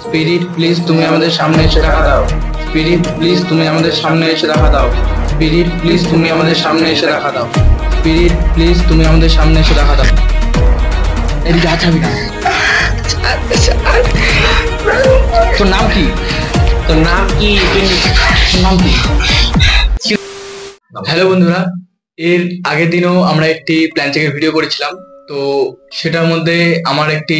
Spirit please তুমি আমাদের সামনে এসে দেখা দাও। স্পিরিট প্লিজ তুমি আমাদের সামনে এসে দেখা দাও। স্পিরিট প্লিজ তুমি আমাদের সামনে এসে দেখা দাও। স্পিরিট প্লিজ তুমি আমাদের সামনে এসে দেখা দাও। এদিকে হাত ছাড়বি না। তোর নাম কি? তোর নাম কি? তোর নাম কি? হ্যালো বন্ধুরা, এর আগের দিনও আমরা একটি প্ল্যান চেকের ভিডিও করেছিলাম। তো সেটার মধ্যে আমার একটি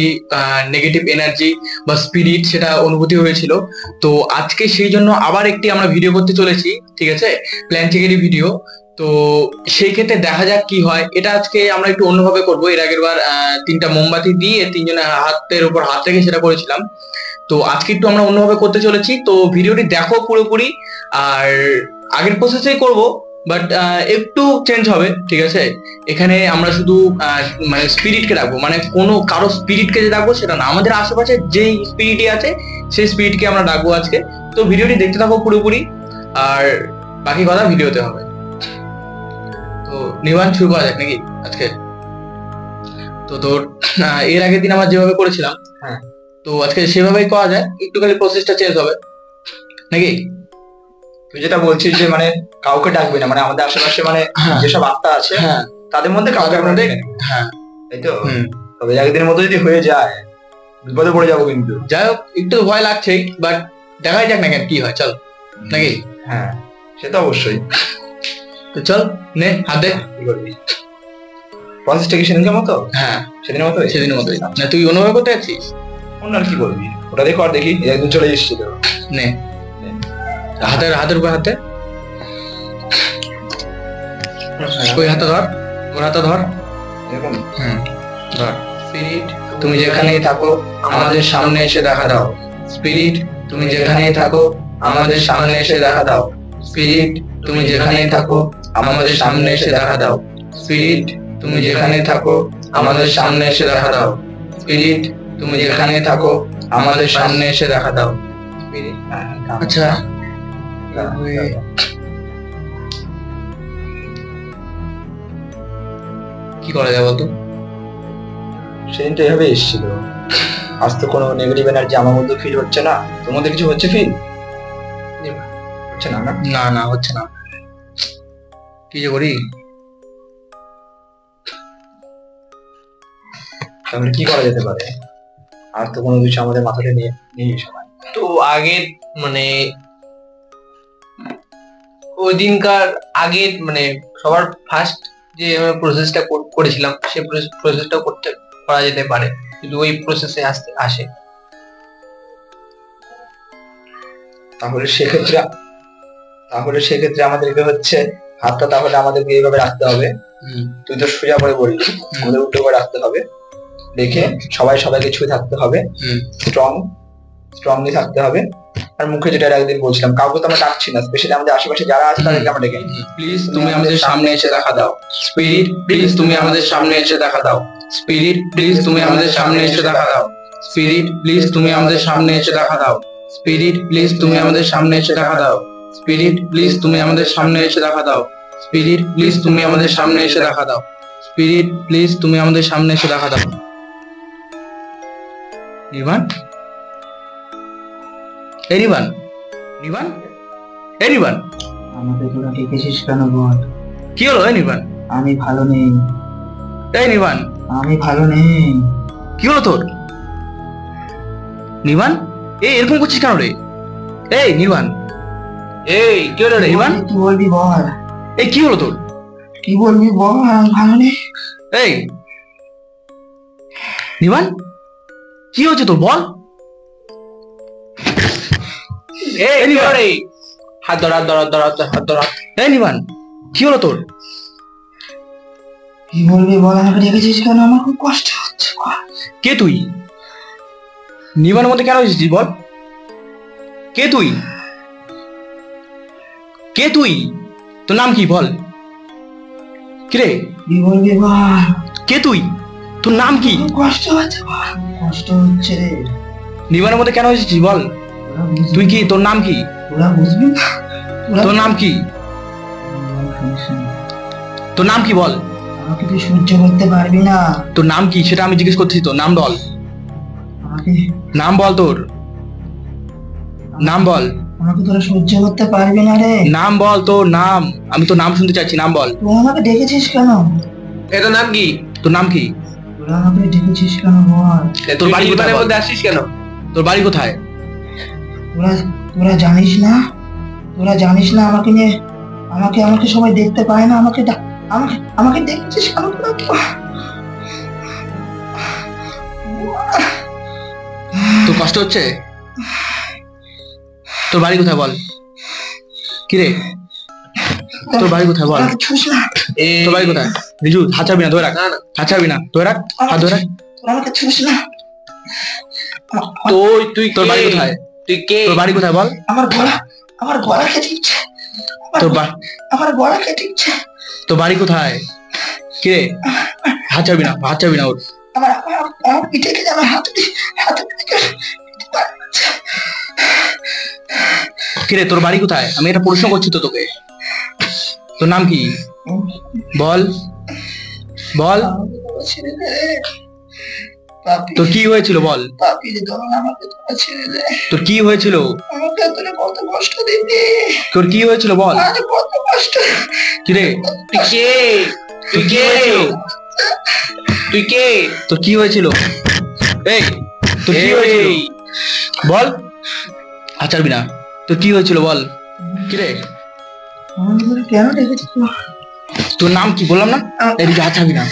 নেগেটিভ এনার্জি বা স্পিরিট সেটা অনুভূতি হয়েছিল। তো আজকে সেই জন্য আবার একটি আমরা ভিডিও করতে চলেছি, ঠিক আছে, প্ল্যান চেকেরই ভিডিও। তো সেই ক্ষেত্রে দেখা যাক কি হয়। এটা আজকে আমরা একটু অন্যভাবে করবো। এর আগের বার 3টা মোমবাতি দিয়ে 3জনের হাতের উপর হাত রেখে সেটা করেছিলাম। তো আজকে একটু আমরা অন্যভাবে করতে চলেছি। তো ভিডিওটি দেখো পুরোপুরি, আর আগের প্রসেসেই করবো, বাট একটু চেঞ্জ হবে, ঠিক আছে। এখানে আমরা শুধু মানে স্পিরিটকে রাখবো, মানে কোনো কারো স্পিরিটকে যে রাখবো সেটা না, আমাদের আশেপাশে যেই স্পিরিটই আছে সেই স্পিরিটকে আমরা রাখবো আজকে। তো ভিডিওটি দেখতে থাকো পুরোপুরি, আর বাকি কথা ভিডিওতে হবে। তো নির্মাণ শুরু করা যাক নাকি আজকে? তো তোর এর আগের দিন আমরা যেভাবে করেছিলাম, হ্যাঁ, তো আজকে সেভাবেই করা যায়, একটু খালি প্রসেসটা চেঞ্জ হবে নাকি? তুই যেটা বলছিস যে মানে কাউকে ডাকবি না, মানে আমাদের আশেপাশে মানে যেসব আত্মা আছে তাদের মধ্যে কাউকে আমরা ডেকে নেব, হ্যাঁ তাই তো। তবে একদিনের মতো যদি হয়ে যায় বিপদে পড়ে যাবো কিন্তু। যাই হোক, একটু ভয় লাগছেই, বাট দেখাই যাক না কেন কি হয়, চল নাকি? হ্যাঁ সে তো অবশ্যই। তো চল নে হাত দে। কি করবি? প্রসেসটা কি সেদিনের মতো? হ্যাঁ সেদিনের মতো, সেদিনের মতোই। না তুই অনুভব করতে যাচ্ছিস? অন্য আর কি করবি, ওটা দেখো আর দেখি। একদিন চলে এসেছিল। নে হাতের উপর হাতে, ওই হাতে ধর, ওর হাতে ধর, এরকম ধর। স্পিরিট তুমি যেখানেই থাকো আমাদের সামনে এসে দেখা দাও। স্পিরিট তুমি যেখানেই থাকো আমাদের সামনে এসে দেখা দাও। স্পিরিট তুমি যেখানেই থাকো আমাদের সামনে এসে দেখা দাও। স্পিরিট তুমি যেখানেই থাকো আমাদের সামনে এসে দেখা দাও। স্পিরিট তুমি যেখানেই থাকো আমাদের সামনে এসে দেখা দাও। স্পিরিট, আচ্ছা কি করা যায় বলতো? সেদিন তো এভাবে এসেছিল। আজ তো কোনো নেগেটিভ এনার্জি আমার মধ্যে ফিল হচ্ছে না। তোর মধ্যে কিছু হচ্ছে ফিল হচ্ছে না? না না হচ্ছে না। কি যে করি? তাহলে কি করা যেতে পারে? আর তো কোনো কিছু আমাদের মাথাতে নেই সময়। তো আগের মানে ওই দিনকার আগের মানে সবার ফার্স্ট যে প্রসেসটা করেছিলাম সেই প্রসেসটা করা যেতে পারে, যদি ওই প্রসেসে আসে। তাহলে সেক্ষেত্রে আমাদেরকে হচ্ছে হাতটা তাহলে আমাদেরকে এইভাবে রাখতে হবে। তুই তো সোজা করে বললি, আমাদের উল্টো করে রাখতে হবে। দেখে সবাইকে ছুঁয়ে থাকতে হবে, স্ট্রংলি থাকতে হবে। আর মুখে যেটা একদিন বলছিলাম, কাউকে তো আমরা ডাকছি না, স্পেশালি আমাদের আশেপাশে যারা আছে তাদেরকে আমরা ডেকে নিই। প্লিজ তুমি আমাদের সামনে এসে দেখা দাও। স্পিরিট প্লিজ তুমি আমাদের সামনে এসে দেখা দাও। স্পিরিট প্লিজ তুমি আমাদের সামনে এসে দেখা দাও। স্পিরিট প্লিজ তুমি আমাদের সামনে এসে দেখা দাও। স্পিরিট প্লিজ তুমি আমাদের সামনে এসে দেখা দাও। স্পিরিট প্লিজ তুমি আমাদের সামনে এসে দেখা দাও। স্পিরিট প্লিজ তুমি আমাদের সামনে এসে দেখা দাও। স্পিরিট প্লিজ তুমি আমাদের সামনে এসে দেখা দাও। নির্বাণ, এই নির্বাণ, নির্বাণ, এই নির্বাণ, আমাকে তোরা ডেকেছিস কেন বল? কি হলো? এই নির্বাণ, আমি ভালো নেই। এই নির্বাণ, আমি ভালো নেই। কি হলো তোর? নির্বাণ, এই এরকম করছিস কেন রে? এই নির্বাণ, এই কি হলো রে? নির্বাণ কি বলবি বল? এই কি হলো তোর? কি বলবি বল? আমি ভালো নেই। এই নির্বাণ, কি হচ্ছে তোর বল? এই নির্বাণ, হাত ধর, হাত ধর, হাত ধর, হাত ধর। এই নির্বাণ, কি হলো তোর? কি বলবি বল? আমাকে ডেকেছিস কেন? আমার খুব কষ্ট হচ্ছে। কে তুই? নির্বাণের মধ্যে কেন এসেছিস বল? কে তুই? কে তুই? তোর নাম কি বল? কিরে কি বলবি বল? কে তুই? তোর নাম কি? কষ্ট হচ্ছে বল। কষ্ট হচ্ছে রে। নির্বাণের মধ্যে কেন এসেছিস বল? তুই কি? তোর নাম কি? তোরা বুঝবি না। তোর নাম কি? তোর নাম কি বল? আমাকে তুই সহ্য করতে পারবি না। তোর নাম কি সেটা আমি জিজ্ঞেস করছি। তোর নাম বল। আমাকে নাম বল তোর। নাম বল। আমাকে তোরা সহ্য করতে পারবি না রে। নাম বল, তোর নাম। আমি তোর নাম শুনতে চাইছি, নাম বল। তুই আমাকে ডেকেছিস কেন? তোর নাম কি? তোর নাম কি? তোরা আমাকে ডেকেছিস কেন বল? তোর বাড়ি কোথায় বল? মধ্যে আসিস কেন? তোর বাড়ি কোথায়? তোরা জানিস না? তোরা জানিস না আমাকে নিয়ে? আমাকে সবাই দেখতে পায় না। আমাকে দেখছিস কেন তোরা? তোর কষ্ট হচ্ছে? তোর বাড়ি কোথায় বল? কিরে, তোর বাড়ি কোথায় বল? তোর বাড়ি কোথায়? রিজু, হাত ছাড়বি না, ধরে রাখ। হাত ছাড়বি না, ধরে রাখ, হাত ধরে রাখ। আমাকে ছুঁস না। তুই তোর বাড়ি কোথায়? তুই কে? তোর বাড়ি কোথায় বল? আমার গলা কেটে দিচ্ছে। আমার গলা কেটে দিচ্ছে। তোর বাড়ি কোথায়? কিরে, হাত ছাড়বি না, হাত ছাড়বি না ওর। আমার পিঠে কেটে আমার হাতে কিরে, তোর বাড়ি কোথায়? আমি এটা প্রশ্ন করছি তো তোকে। তোর নাম কি বল? বল, তোর কি হয়েছিল বল? তোর কি হয়েছিল? কত কষ্ট দিবি? তোর কি হয়েছিল বল? কত কষ্ট। কিরে, তুই কে? তুই কে? তুই কে? তোর কি হয়েছিল? এই, তোর কি হয়েছিল বল? হাত ছাড়বি না। তোর কি হয়েছিল বল? কিরে, কেন ডেকেছিস? তোর নাম কি বললাম না? এদিকে হাত ছাড়বি না।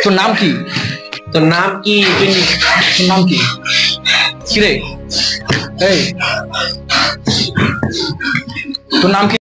তোর নাম কি? তোর নাম কি? তোর নাম কি? কিরে, এই, তোর নাম কি?